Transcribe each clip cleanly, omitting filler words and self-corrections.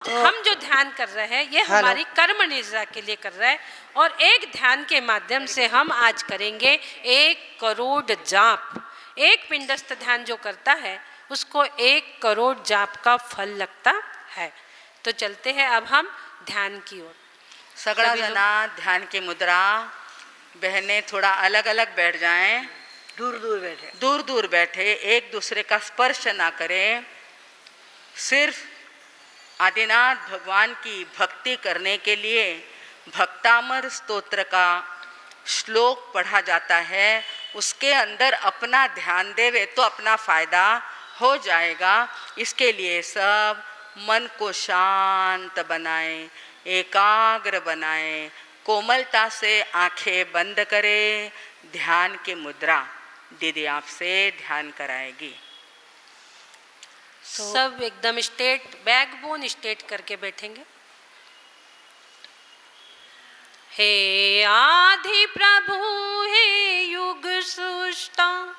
तो हम जो ध्यान कर रहे हैं ये हमारी कर्म निद्रा के लिए कर रहे हैं, और एक ध्यान के माध्यम से हम आज करेंगे 1 करोड़ जाप। एक पिंडस्थ ध्यान जो करता है उसको 1 करोड़ जाप का फल लगता है। तो चलते हैं अब हम ध्यान की ओर। सगड़ा जना ध्यान की मुद्रा, बहनें थोड़ा अलग अलग बैठ जाएं, दूर दूर बैठे, एक दूसरे का स्पर्श ना करें। सिर्फ आदिनाथ भगवान की भक्ति करने के लिए भक्तामर स्तोत्र का श्लोक पढ़ा जाता है, उसके अंदर अपना ध्यान देवे तो अपना फायदा हो जाएगा। इसके लिए सब मन को शांत बनाएं, एकाग्र बनाएं, कोमलता से आंखें बंद करें। ध्यान की मुद्रा दीदी आपसे ध्यान कराएगी। सब एकदम स्ट्रेट, बैकबोन स्ट्रेट करके बैठेंगे। हे आदि प्रभु, हे युग सृष्टा,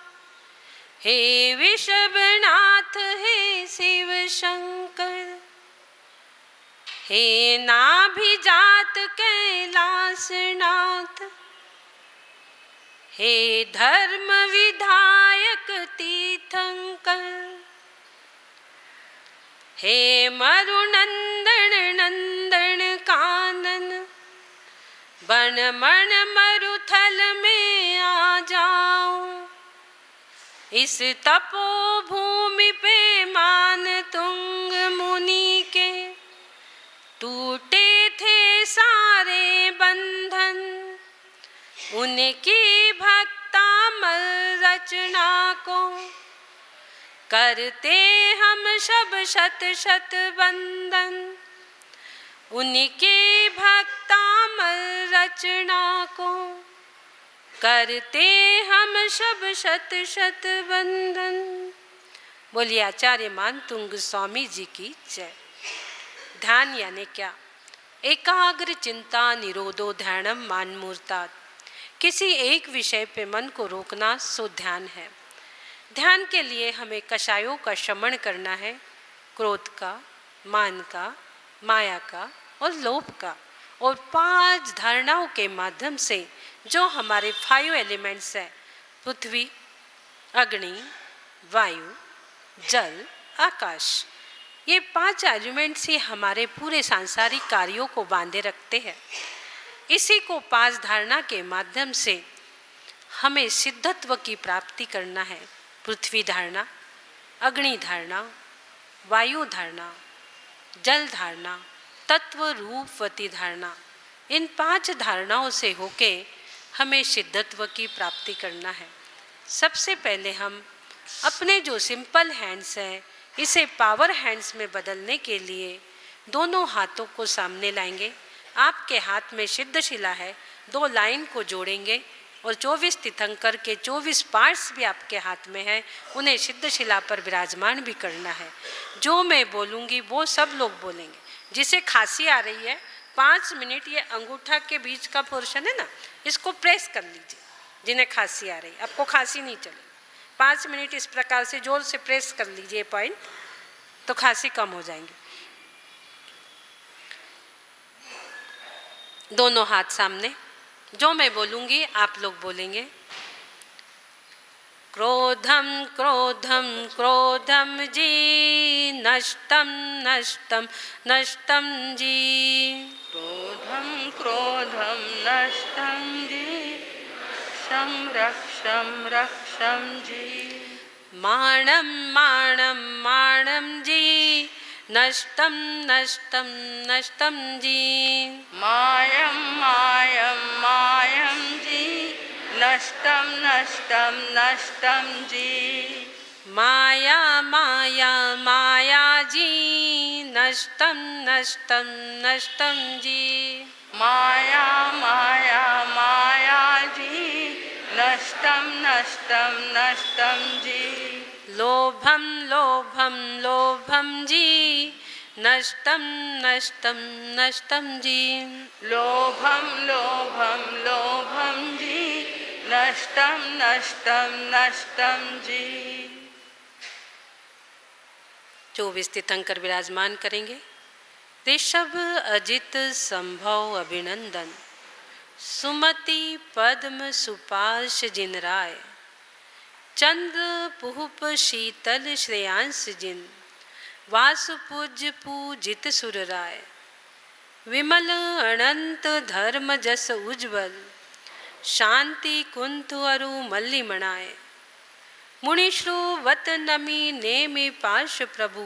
हे विषभनाथ, हे शिव शंकर, हे नाभिजात कैलासनाथ, हे धर्म विधायक तीर्थंकर, हे मरुनंदन नंदन कानन, बन मन मरुथल में आ जाओ। इस तपोभूमि पे मान तुंग मुनि के टूटे थे सारे बंधन, उनकी भक्तामल रचना को करते हम सब शत शत वंदन। उनके भक्तामल रचना को करते हम सब शत शत वंदन। बोलिए आचार्य मानतुंग स्वामी जी की जय। ध्यान यानी क्या? एकाग्र चिंता निरोधो ध्यानम मान मूर्तात्। किसी एक विषय पे मन को रोकना सो ध्यान है। ध्यान के लिए हमें कषायों का शमन करना है, क्रोध का, मान का, माया का और लोभ का, और 5 धारणाओं के माध्यम से जो हमारे 5 एलिमेंट्स हैं, पृथ्वी, अग्नि, वायु, जल, आकाश, ये 5 एलिमेंट्स ही हमारे पूरे सांसारिक कार्यों को बांधे रखते हैं। इसी को 5 धारणा के माध्यम से हमें सिद्धत्व की प्राप्ति करना है। पृथ्वी धारणा, अग्नि धारणा, वायु धारणा, जल धारणा, तत्व रूपवती धारणा, इन 5 धारणाओं से होके हमें सिद्धत्व की प्राप्ति करना है। सबसे पहले हम अपने जो सिंपल हैंड्स हैं इसे पावर हैंड्स में बदलने के लिए दोनों हाथों को सामने लाएंगे। आपके हाथ में सिद्धशिला है, 2 लाइन को जोड़ेंगे और 24 तीर्थंकर के 24 पार्ट्स भी आपके हाथ में हैं, उन्हें सिद्धशिला पर विराजमान भी करना है। जो मैं बोलूँगी वो सब लोग बोलेंगे। जिसे खांसी आ रही है 5 मिनट ये अंगूठा के बीच का पोर्शन है ना, इसको प्रेस कर लीजिए। जिन्हें खांसी आ रही, आपको खांसी नहीं चलेगी, 5 मिनट इस प्रकार से जोर से प्रेस कर लीजिए पॉइंट, तो खांसी कम हो जाएंगी। दोनों हाथ सामने, जो मैं बोलूँगी आप लोग बोलेंगे। क्रोधम क्रोधम क्रोधम जी, नष्टम नष्टम नष्टम जी। क्रोधम क्रोधम नष्टम जी, शम रक्षम रक्षम जी। माणम माणम माणम जी, नष्टम नष्टम नष्टम जी। मायम मायम मायम जी, नष्टम नष्टम नष्टम जी। माया माया माया जी, नष्टम नष्टम नष्टम जी। माया माया माया जी, नष्टम नष्टम नष्टम जी। लोभम लोभम लोभम जी, नष्टम नष्टम नष्टम जी। लोभम लोभम लोभम जी, नष्टम नष्टम नष्टम जी। 24 तीर्थंकर विराजमान करेंगे। ऋषभ अजित संभव अभिनंदन, सुमति पद्म सुपार्श जिन राय, चंद्र पुहुप शीतल श्रेयांश जिन, वासु पूज्य पूजित सुर राय, विमल अनंत धर्म जस उज्ज्वल, शांति कुंतु अरु मल्ली मणाए, मुनिश्रु वत नमी नेमि पाश प्रभु,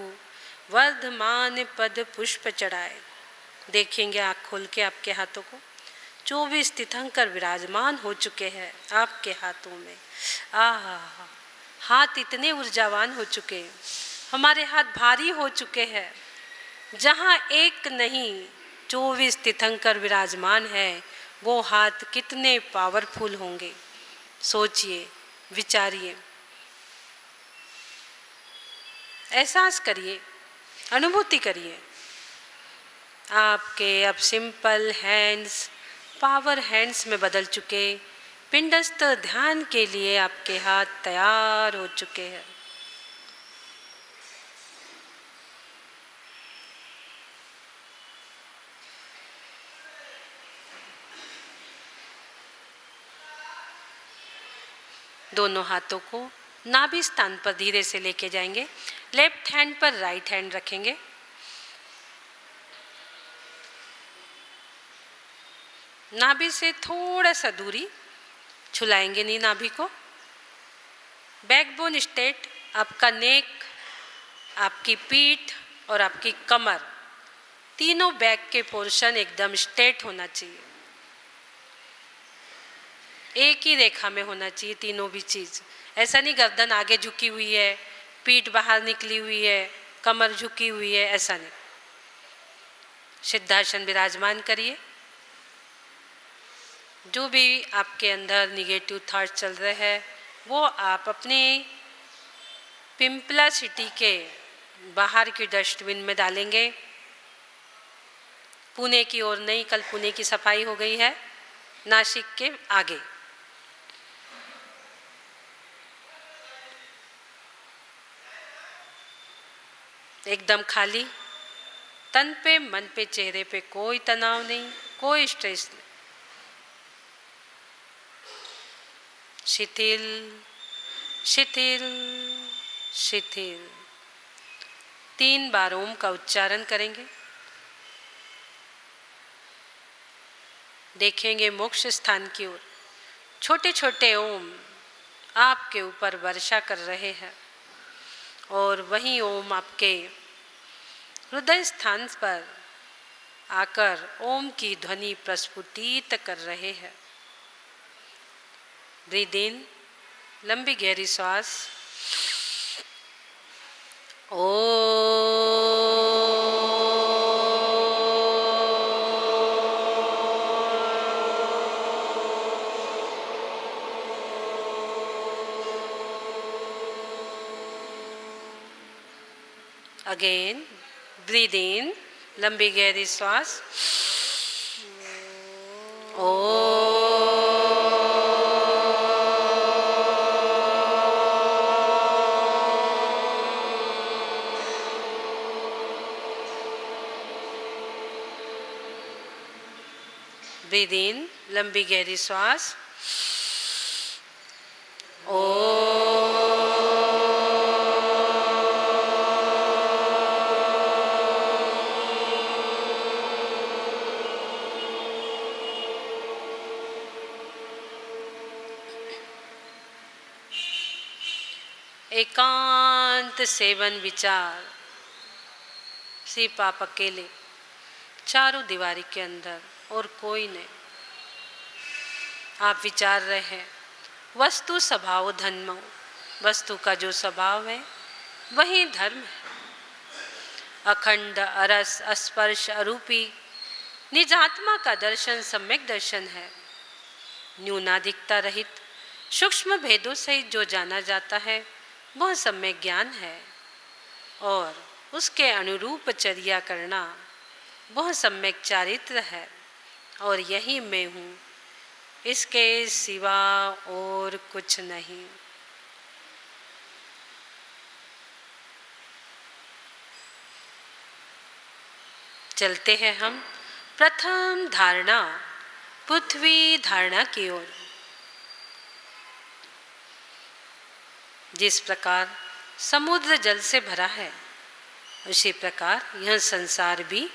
वर्धमान पद पुष्प चढ़ाए। देखेंगे आँख खोल के आपके हाथों को, 24 तीर्थंकर विराजमान हो चुके हैं आपके हाथों में। हाथ इतने ऊर्जावान हो चुके हैं, हमारे हाथ भारी हो चुके हैं। जहाँ एक नहीं 24 तीर्थंकर विराजमान है, वो हाथ कितने पावरफुल होंगे। सोचिए, विचारिए, एहसास करिए, अनुभूति करिए। आपके अब सिंपल हैंड्स पावर हैंड्स में बदल चुके, पिंडस्थ ध्यान के लिए आपके हाथ तैयार हो चुके हैं। दोनों हाथों को नाभि स्थान पर धीरे से लेके जाएंगे। लेफ्ट हैंड पर राइट हैंड रखेंगे। नाभि से थोड़ा सा दूरी, छुलाएंगे नहीं नाभि को। बैकबोन स्ट्रेट, आपका नेक, आपकी पीठ और आपकी कमर, तीनों बैक के पोर्शन एकदम स्ट्रेट होना चाहिए, एक ही रेखा में होना चाहिए तीनों भी चीज़। ऐसा नहीं गर्दन आगे झुकी हुई है, पीठ बाहर निकली हुई है, कमर झुकी हुई है, ऐसा नहीं। सिद्धासन विराजमान करिए। जो भी आपके अंदर निगेटिव थॉट चल रहे हैं, वो आप अपने पिंपला सिटी के बाहर की डस्टबिन में डालेंगे। पुणे की ओर नहीं, कल पुणे की सफाई हो गई है, नासिक के आगे। एकदम खाली, तन पे, मन पे, चेहरे पे कोई तनाव नहीं, कोई स्ट्रेस नहीं। शिथिल शिथिल शिथिल। 3 बार ओम का उच्चारण करेंगे। देखेंगे मोक्ष स्थान की ओर छोटे छोटे ओम आपके ऊपर वर्षा कर रहे हैं, और वही ओम आपके हृदय स्थान पर आकर ओम की ध्वनि प्रस्फुटित कर रहे हैं। ब्रीद इन, लंबी गहरी श्वास। Again, breathe in, लंबी गहरी श्वास। ब्रीद इन, लंबी गहरी श्वास। एकांत सेवन विचार, सिर्फ आप अकेले, चारों दीवारी के अंदर और कोई नहीं। आप विचार रहे हैं वस्तु स्वभाव धर्म, वस्तु का जो स्वभाव है वही धर्म है। अखंड अरस अस्पर्श अरूपी निजात्मा का दर्शन सम्यक दर्शन है। न्यूनाधिकता रहित सूक्ष्म भेदों सहित जो जाना जाता है वह सम्यक ज्ञान है, और उसके अनुरूप चर्या करना वह सम्यक चारित्र है। और यही मैं हूँ, इसके सिवा और कुछ नहीं। चलते हैं हम प्रथम धारणा पृथ्वी धारणा की ओर। जिस प्रकार समुद्र जल से भरा है, उसी प्रकार यह संसार भी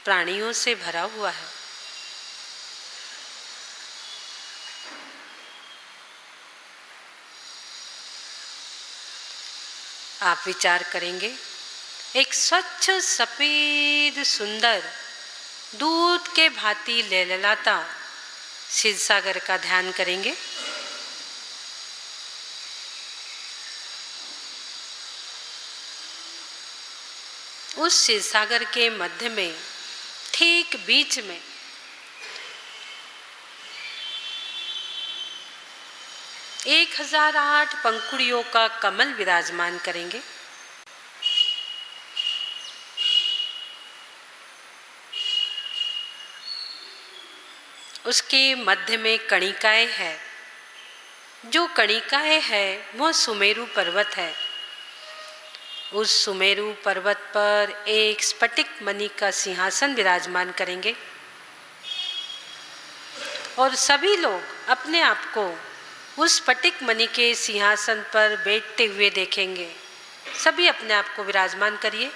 प्राणियों से भरा हुआ है। आप विचार करेंगे, एक स्वच्छ सफेद सुंदर दूध के भांति लहलहाता क्षीर सागर का ध्यान करेंगे। उस क्षीर सागर के मध्य में, ठीक बीच में एक 1008 पंखुड़ियों का कमल विराजमान करेंगे। उसके मध्य में कणिकाएं है। जो कणिकाएं है वह सुमेरु पर्वत है। उस सुमेरु पर्वत पर एक स्फटिक मणि का सिंहासन विराजमान करेंगे और सभी लोग अपने आप को उस स्फटिक मणि के सिंहासन पर बैठते हुए देखेंगे। सभी अपने आप को विराजमान करिए।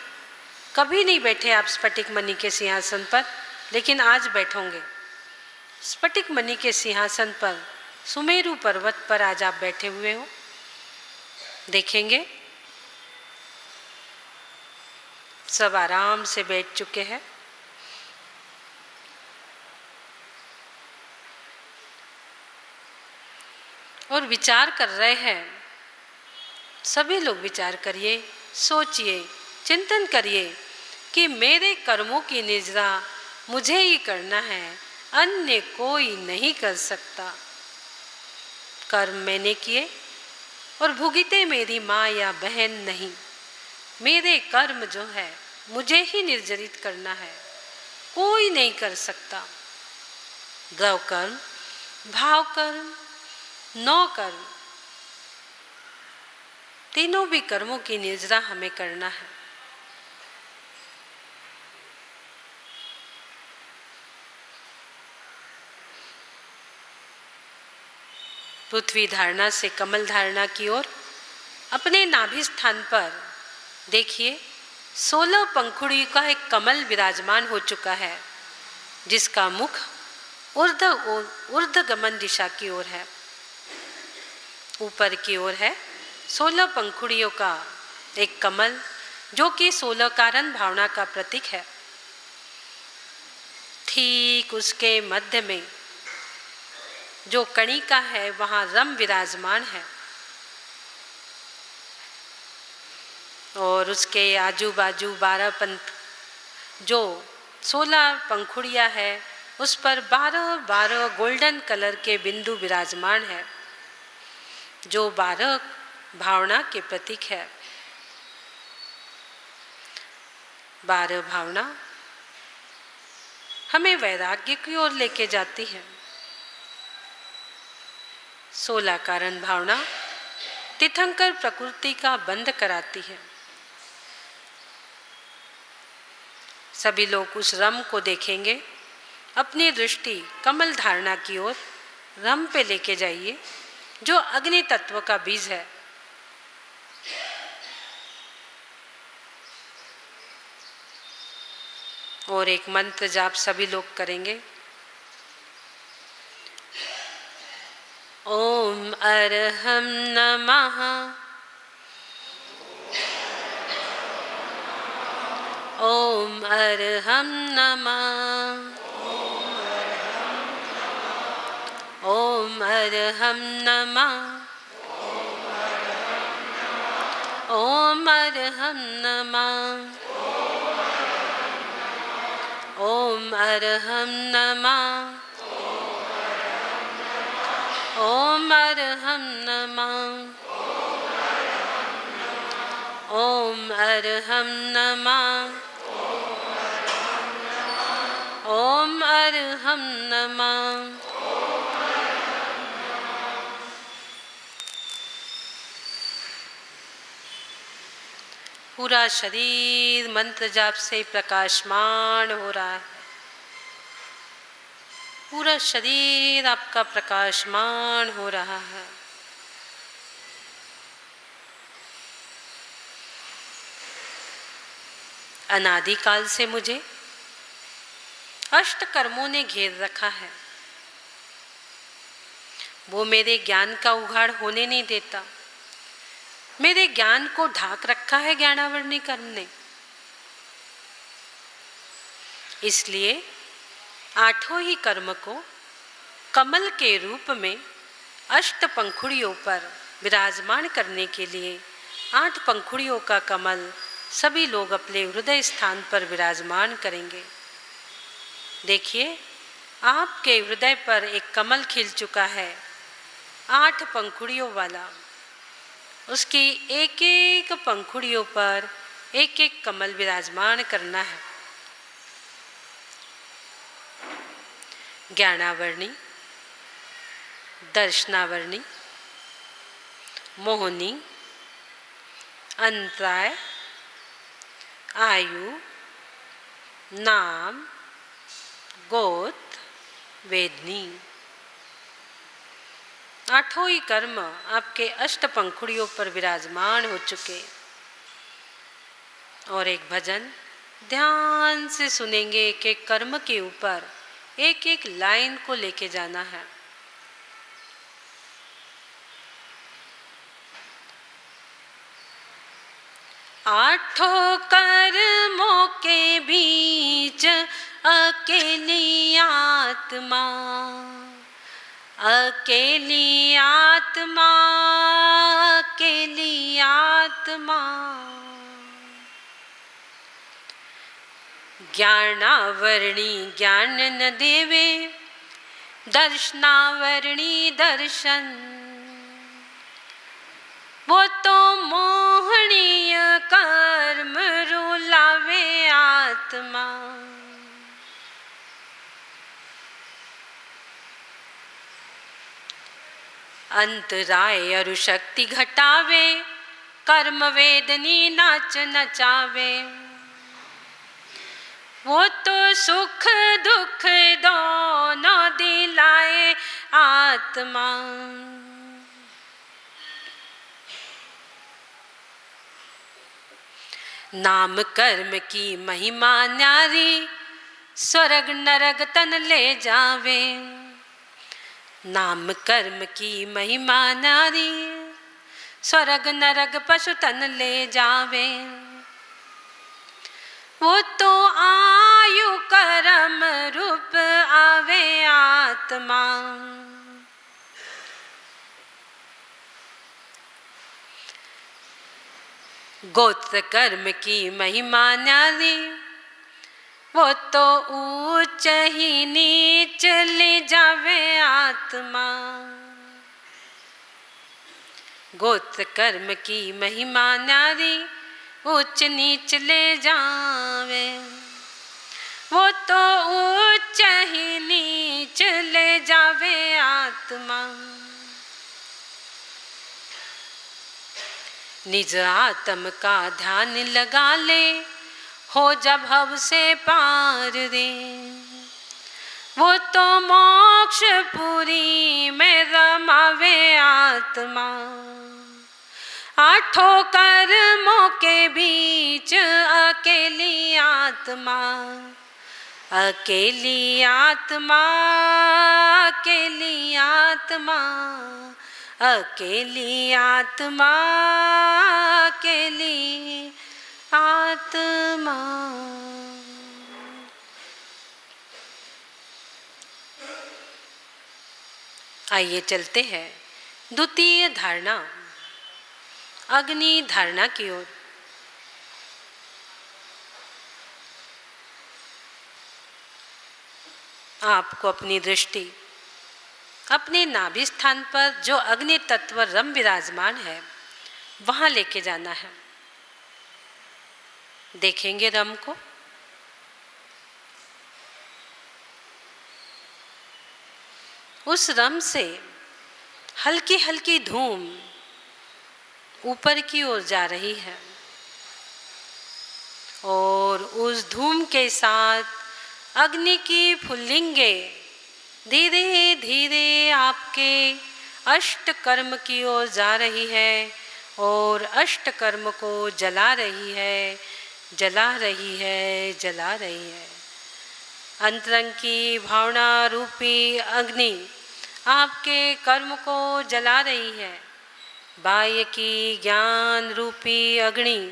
कभी नहीं बैठे आप स्फटिक मणि के सिंहासन पर, लेकिन आज बैठोगे। स्फटिक मणि के सिंहासन पर सुमेरु पर्वत पर आज आप बैठे हुए हो। देखेंगे सब आराम से बैठ चुके हैं। और विचार कर रहे हैं। सभी लोग विचार करिए, सोचिए, चिंतन करिए कि मेरे कर्मों की निजरा मुझे ही करना है, अन्य कोई नहीं कर सकता। कर्म मैंने किए और भुगते मेरी माँ या बहन नहीं। मेरे कर्म जो है मुझे ही निर्जरित करना है, कोई नहीं कर सकता। द्रव कर्म, भाव कर्म, नौ कर्म, तीनों भी कर्मों की निर्जरा हमें करना है। पृथ्वी धारणा से कमल धारणा की ओर अपने नाभि स्थान पर देखिए 16 पंखुड़ी का एक कमल विराजमान हो चुका है, जिसका मुख ऊर्ध्वगमन दिशा की ओर है, ऊपर की ओर है। 16 पंखुड़ियों का एक कमल जो कि 16 कारण भावना का प्रतीक है। ठीक उसके मध्य में जो कणिका है वहाँ रम विराजमान है और उसके आजू बाजू 12 जो 16 पंखुड़ियाँ है उस पर 12 गोल्डन कलर के बिंदु विराजमान है, जो 12 भावना के प्रतीक है। 12 भावना हमें वैराग्य की ओर लेके जाती है। 16 कारण भावना तीर्थंकर प्रकृति का बंध कराती है। सभी लोग उस रम को देखेंगे। अपनी दृष्टि कमल धारणा की ओर रम पे लेके जाइए, जो अग्नि तत्व का बीज है। और एक मंत्र जाप सभी लोग करेंगे। ओम अरहम नमः। ओम अरहम नमः। ओम अरहम नमः। ओम अरहम नमः। ओम अरहम नमः। ओम अरहम नमः। ओम अरहम नमः। ओम अरहम नमः। पूरा शरीर मंत्र जाप से प्रकाशमान हो रहा है। पूरा शरीर आपका प्रकाशमान हो रहा है। अनादिकाल से मुझे अष्ट कर्मों ने घेर रखा है। वो मेरे ज्ञान का उघाड़ होने नहीं देता। मेरे ज्ञान को ढाक रखा है ज्ञानावरणी कर्म ने। इसलिए आठों ही कर्म को कमल के रूप में अष्ट पंखुड़ियों पर विराजमान करने के लिए 8 पंखुड़ियों का कमल सभी लोग अपने हृदय स्थान पर विराजमान करेंगे। देखिए, आपके हृदय पर एक कमल खिल चुका है, 8 पंखुड़ियों वाला। उसकी एक एक पंखुड़ियों पर एक एक कमल विराजमान करना है। ज्ञानावरणी, दर्शनावरणी, मोहिनी, अंतराय, आयु, नाम, गोत्र, वेदनी। 8 ही कर्म आपके अष्ट पंखुड़ियों पर विराजमान हो चुके। और एक भजन ध्यान से सुनेंगे कि कर्म के ऊपर एक एक लाइन को लेके जाना है। आठों कर्मों के बीच अकेली आत्मा, अकेली आत्मा, अकेली आत्मा। ज्ञानावरणी ज्ञान न देवे, दर्शनावरणी दर्शन। वो तो मोहनीय कर्म रुलावे आत्मा। अंतराय अरु शक्ति घटावे, कर्म वेदनी नाच नचावे। वो तो सुख दुख दोनों दिलाए आत्मा। नाम कर्म की महिमा न्यारी, स्वर्ग नरक तन ले जावे। नाम कर्म की महिमा न्यारी, स्वर्ग नरक पशु तन ले जावे। वो तो आयु कर्म रूप आवे आत्मा। गोत्र कर्म की महिमा न्यारी, वो तो ऊंच ही नीच ले जावे आत्मा। गोत्र कर्म की महिमा न्यारी, ऊंच नीच ले जावे। वो तो ऊंच ही नीच ले जावे आत्मा। निज आत्म का ध्यान लगा ले, हो जब भव से पार रे। वो तो मोक्ष पुरी में रमावे आत्मा। आठों कर्मों के बीच अकेली आत्मा, अकेली आत्मा, अकेली आत्मा, अकेली आत्मा, अकेली आत्मा। आइए चलते हैं द्वितीय धारणा, अग्नि धारणा की ओर। आपको अपनी दृष्टि अपने नाभि स्थान पर जो अग्नि तत्व रम विराजमान है वहां लेके जाना है। देखेंगे रम को। उस रम से हल्की हल्की धूम ऊपर की ओर जा रही है। और उस धूम के साथ अग्नि की फुल्लिंगे धीरे धीरे आपके अष्ट कर्म की ओर जा रही है और अष्ट कर्म को जला रही है, जला रही है, जला रही है। अंतरंग की भावना रूपी अग्नि आपके कर्म को जला रही है। बाह्य की ज्ञान रूपी अग्नि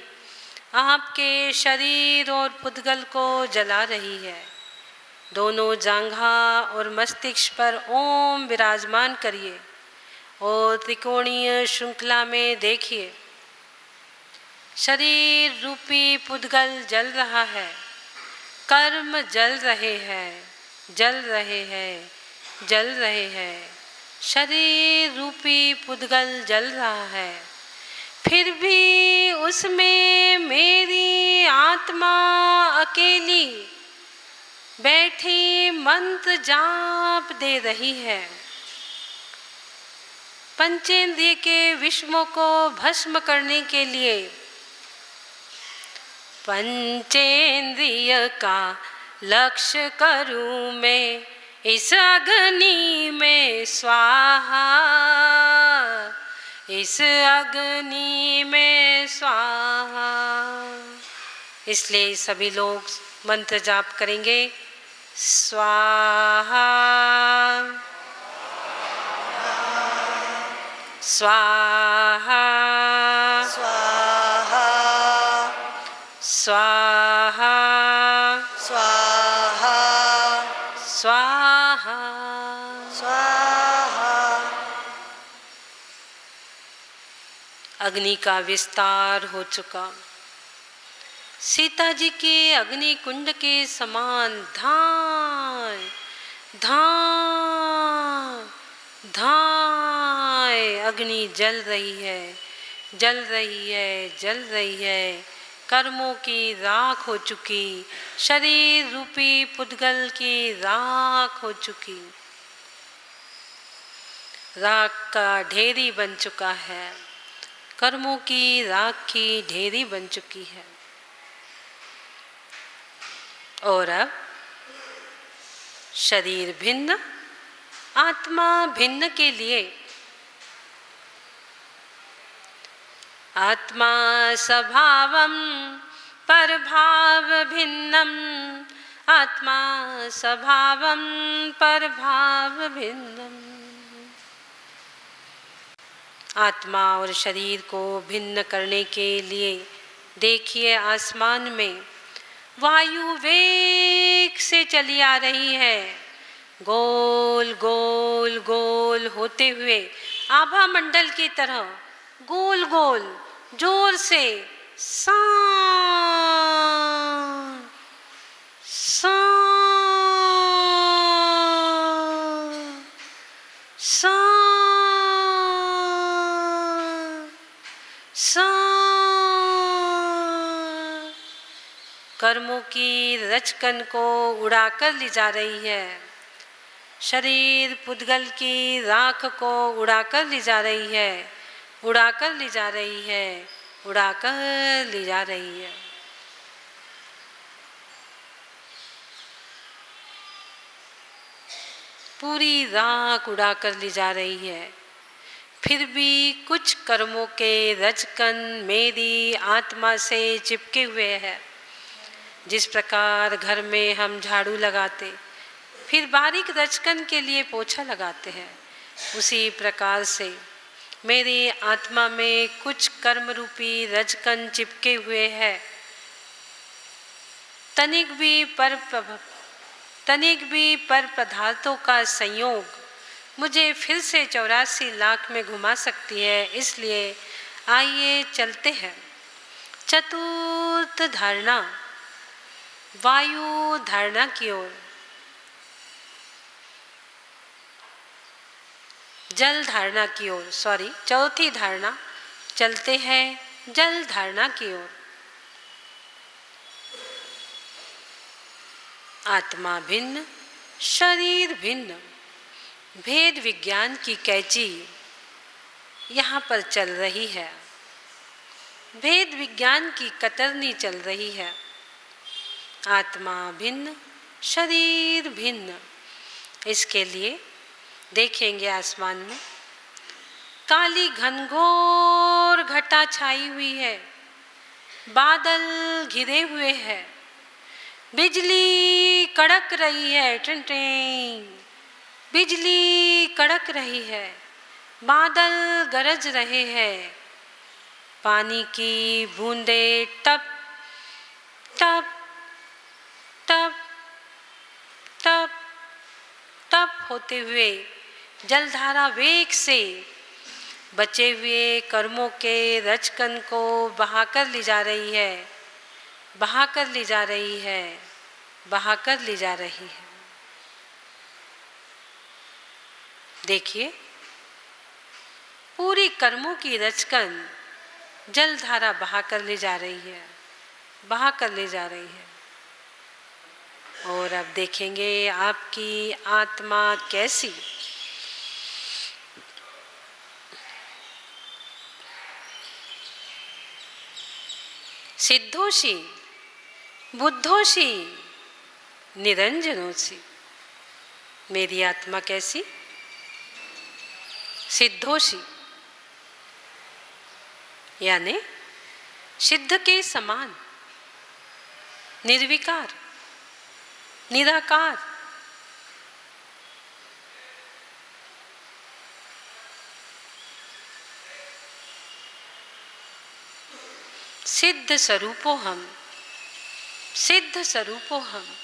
आपके शरीर और पुद्गल को जला रही है। दोनों जांघा और मस्तिष्क पर ओम विराजमान करिए और त्रिकोणीय श्रृंखला में देखिए। शरीर रूपी पुद्गल जल रहा है, कर्म जल रहे हैं, जल रहे हैं, जल रहे हैं। शरीर रूपी पुद्गल जल रहा है, फिर भी उसमें मेरी आत्मा अकेली बैठी मंत्र जाप दे रही है। पंचेंद्रिय के विषमों को भस्म करने के लिए पंचेंद्रिय का लक्ष्य करूं मैं इस अग्नि में स्वाहा, इस अग्नि में स्वाहा। इसलिए सभी लोग मंत्र जाप करेंगे। स्वाहा स्वाहा स्वाहा स्वाहा स्वाहा स्वाहा। स्वाहा। अग्नि का विस्तार हो चुका। सीता जी के अग्नि कुंड के समान धाय धाय धाय अग्नि जल रही है, जल रही है, जल रही है। कर्मों की राख हो चुकी, शरीर रूपी पुद्गल की राख हो चुकी, राख का ढेरी बन चुका है, कर्मों की राख की ढेरी बन चुकी है। और अब शरीर भिन्न, आत्मा भिन्न के लिए आत्मा स्वभावं परभाव भिन्नम, आत्मा स्वभावं परभाव भिन्नम। आत्मा और शरीर को भिन्न करने के लिए देखिए आसमान में वायु वेग से चली आ रही है, गोल गोल गोल होते हुए आभा मंडल की तरह गोल गोल जोर से सा सा सा सा। कर्मों की रचकन को उड़ाकर ले जा रही है, शरीर पुद्गल की राख को उड़ाकर ले जा रही है, उड़ाकर ले जा रही है, उड़ाकर ले जा रही है। पूरी राख उड़ाकर ले जा रही है। फिर भी कुछ कर्मों के रचकन मेरी आत्मा से चिपके हुए हैं। जिस प्रकार घर में हम झाड़ू लगाते फिर बारीक रचकन के लिए पोछा लगाते हैं, उसी प्रकार से मेरी आत्मा में कुछ कर्म रूपी रचकन चिपके हुए हैं। तनिक भी पर पदार्थों का संयोग मुझे फिर से 84 लाख में घुमा सकती है। इसलिए आइए चलते हैं। चतुर्थ धारणा, वायु धारणा की ओर। जल धारणा की ओर, चौथी धारणा, चलते हैं जल धारणा की ओर। आत्मा भिन्न, शरीर भिन्न, भेद विज्ञान की कैची यहाँ पर चल रही है। भेद विज्ञान की कतरनी चल रही है। आत्मा भिन्न, शरीर भिन्न। इसके लिए देखेंगे आसमान में काली घनघोर घटा छाई हुई है, बादल घिरे हुए हैं, बिजली कड़क रही है, टिन टिन, बिजली कड़क रही है, बादल गरज रहे हैं, पानी की बूंदे टप टप टप टप टप होते हुए जलधारा वेग से बचे हुए कर्मों के रचकन को बहाकर ले जा रही है, बहाकर ले जा रही है, बहाकर ले जा रही है। देखिए, पूरी कर्मों की रचकन जलधारा बहाकर ले जा रही है, बहाकर ले जा रही है। और अब देखेंगे आपकी आत्मा कैसी, सिद्धोषी, बुद्धोषी, निरंजनोषी। मेरी आत्मा कैसी, सिद्धोषी, यानी सिद्ध के समान, निर्विकार, निराकार, सिद्ध स्वरूपो हम, सिद्ध स्वरूपो हम,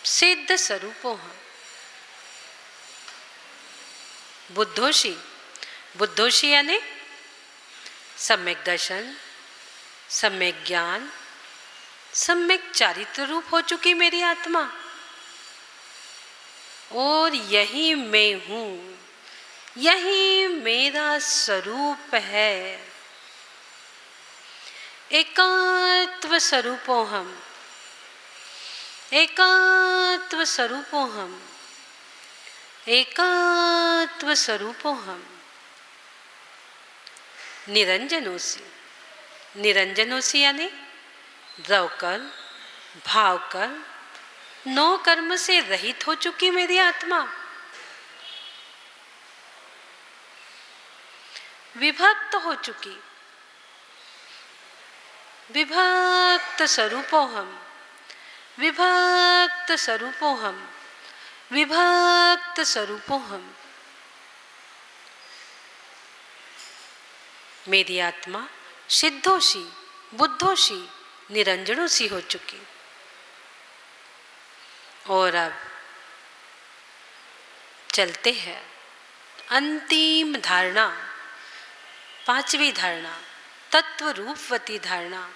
सिद्ध स्वरूपो हम। बुद्धोषी, बुद्धोषी यानी सम्यक दर्शन, सम्यक ज्ञान, सम्यक चारित्र रूप हो चुकी मेरी आत्मा, और यही मैं हूँ, यही मेरा स्वरूप है। एकात्व स्वरूपो हम, एकात्व स्वरूपो हम, एकात्व स्वरूपो हम। निरंजनोसी, निरंजनोसी यानी द्रवकर, भावकर, नौ कर्म से रहित हो चुकी मेरी आत्मा। विभक्त हो चुकी, विभक्त स्वरूपो हम, विभक्त स्वरूपो हम, विभक्त स्वरूपो हम। मेरी आत्मा सिद्धोषी, बुद्धोषी, निरंजनोषी हो चुकी। और अब चलते हैं अंतिम धारणा, पांचवी धारणा, तत्व रूपवती धारणा।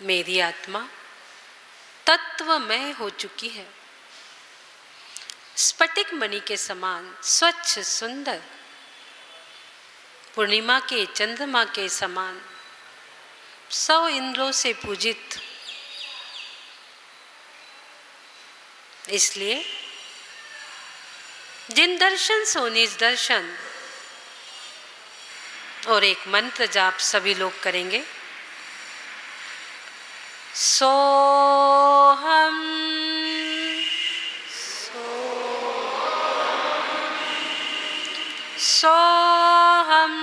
मेरी आत्मा तत्वमय हो चुकी है, स्फटिक मणि के समान स्वच्छ सुंदर, पूर्णिमा के चंद्रमा के समान, 100 इंद्रों से पूजित। इसलिए जिन दर्शन सो निज दर्शन, और एक मंत्र जाप सभी लोग करेंगे। सोहम, सोहम,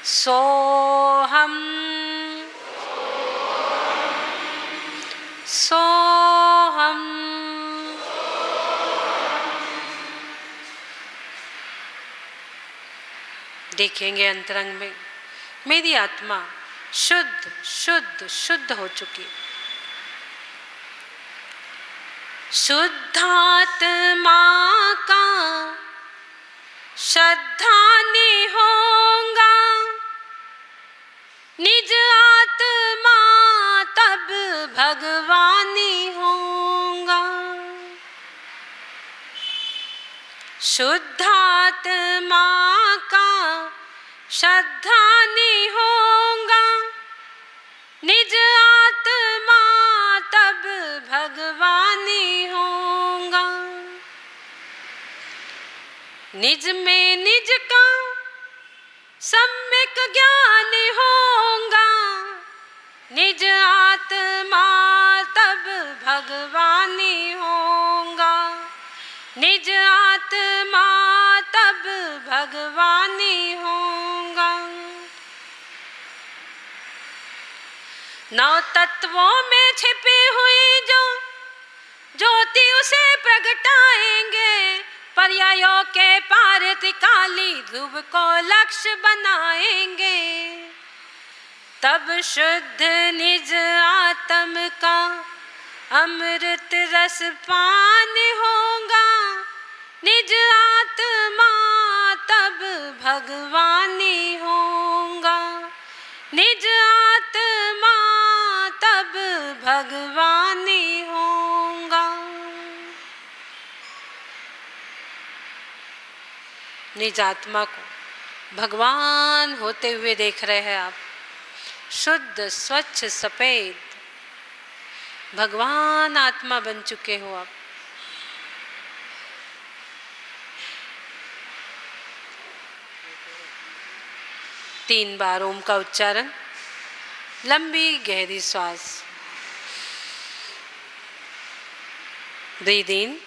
सोहम, सोहम। देखेंगे अंतरंग में मेरी आत्मा शुद्ध शुद्ध शुद्ध हो चुकी। शुद्धात्मा का श्रद्धानी होगा, निज आत्मा तब भगवानी होगा। शुद्धात्मा का श्रद्धानी होगा, निज आत्मा तब भगवानी होगा। निज में निज का सम्यक ज्ञान होगा। निज आत्मा तब भगवानी होगा। निज आत्मा तब भगवानी होगा। नौ तत्वों में छिपी हुई जो ज्योति उसे प्रगटाएंगे। पर्यायों के पार काली ध्रुव को लक्ष्य बनाएंगे। तब शुद्ध निज आत्म का अमृत रस पान होगा। निज आत्मा तब भगवानी होगा। निज आत्मा तब भगवानी होगा। निज आत्मा को भगवान होते हुए देख रहे हैं आप। शुद्ध स्वच्छ सफेद भगवान आत्मा बन चुके हो आप। तीन बार ओम का उच्चारण, लंबी गहरी श्वास, ब्रीद इन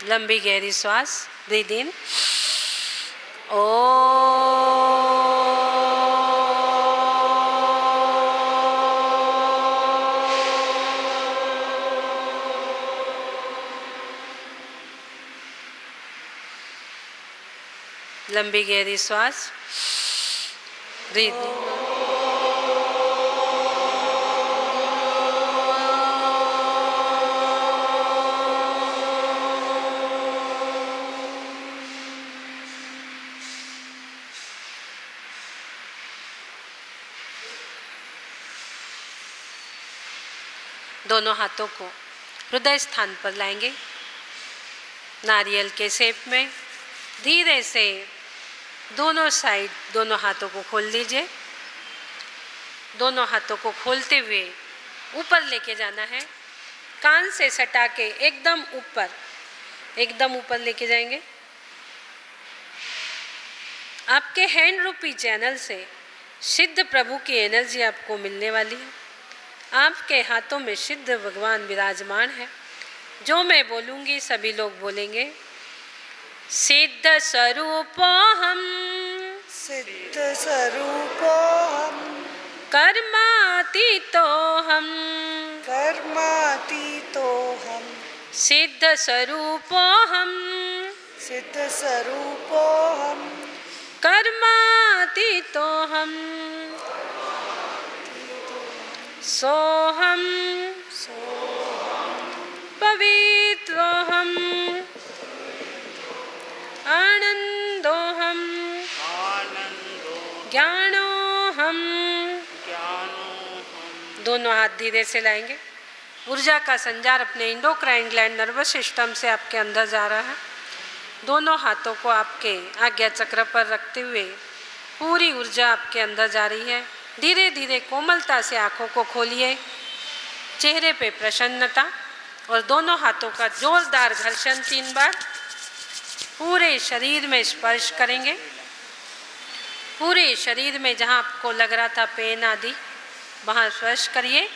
लंबी गहरी श्वास, ब्रीद इन लंबी गहरी श्वास, ब्रीद इन दोनों हाथों को हृदय स्थान पर लाएंगे। नारियल के शेप में धीरे से दोनों साइड दोनों हाथों को खोल लीजिए। दोनों हाथों को खोलते हुए ऊपर लेके जाना है। कान से सटा के एकदम ऊपर लेके जाएंगे। आपके हैंड रूपी चैनल से सिद्ध प्रभु की एनर्जी आपको मिलने वाली है। आपके हाथों में सिद्ध भगवान विराजमान है। जो मैं बोलूँगी सभी लोग बोलेंगे। सिद्ध स्वरूपोऽहम्, सिद्ध स्वरूपोऽहम्, कर्मातीतोऽहम्, कर्मातीतोऽहम्, सिद्ध स्वरूपोऽहम्, सिद्ध स्वरूपोऽहम्, कर्मातीतोऽहम्, सोऽहम् पवित्रोऽहम्, आनंदोऽहम्, ज्ञानोऽहम्। दोनों हाथ धीरे से लाएंगे। ऊर्जा का संचार अपने इंडोक्राइन ग्लैंड नर्वस सिस्टम से आपके अंदर जा रहा है। दोनों हाथों को आपके आज्ञा चक्र पर रखते हुए पूरी ऊर्जा आपके अंदर जा रही है। धीरे धीरे कोमलता से आँखों को खोलिए। चेहरे पे प्रसन्नता और दोनों हाथों का जोरदार घर्षण 3 बार पूरे शरीर में स्पर्श करेंगे। पूरे शरीर में जहाँ आपको लग रहा था पेन आदि वहाँ स्पर्श करिए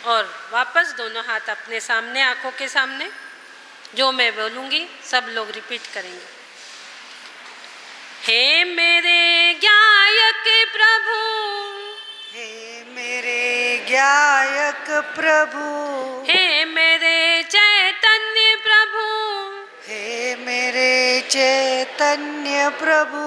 और वापस दोनों हाथ अपने सामने, आँखों के सामने। जो मैं बोलूँगी सब लोग रिपीट करेंगे। हे मेरे ज्ञायक प्रभु, हे मेरे ज्ञायक प्रभु, हे मेरे चैतन्य प्रभु, हे मेरे चैतन्य प्रभु,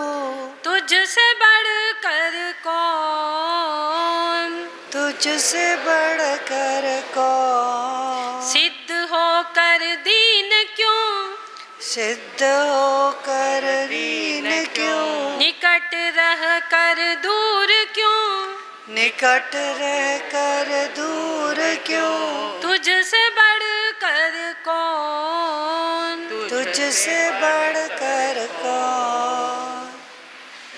तुझसे बढ़कर कौन, तुझसे बढ़कर कौन, सिद्ध होकर दीन क्यों, सिद्ध होकर दीन क्यों, निकट रह कर दूर क्यों, निकट रहकर दूर क्यों, तुझसे बढ़कर कौन, तुझसे बढ़कर कौन।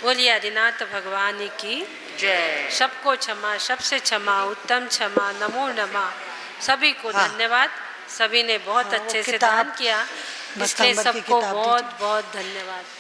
बोलिए आदिनाथ भगवान की जय। सबको क्षमा, सबसे क्षमा, उत्तम क्षमा, नमो नमः। सभी को हाँ। धन्यवाद, सभी ने बहुत हाँ, वो अच्छे से किताब, दान किया, इसलिए मस्तंबर की सबको किताब बहुत दीजिए। बहुत धन्यवाद।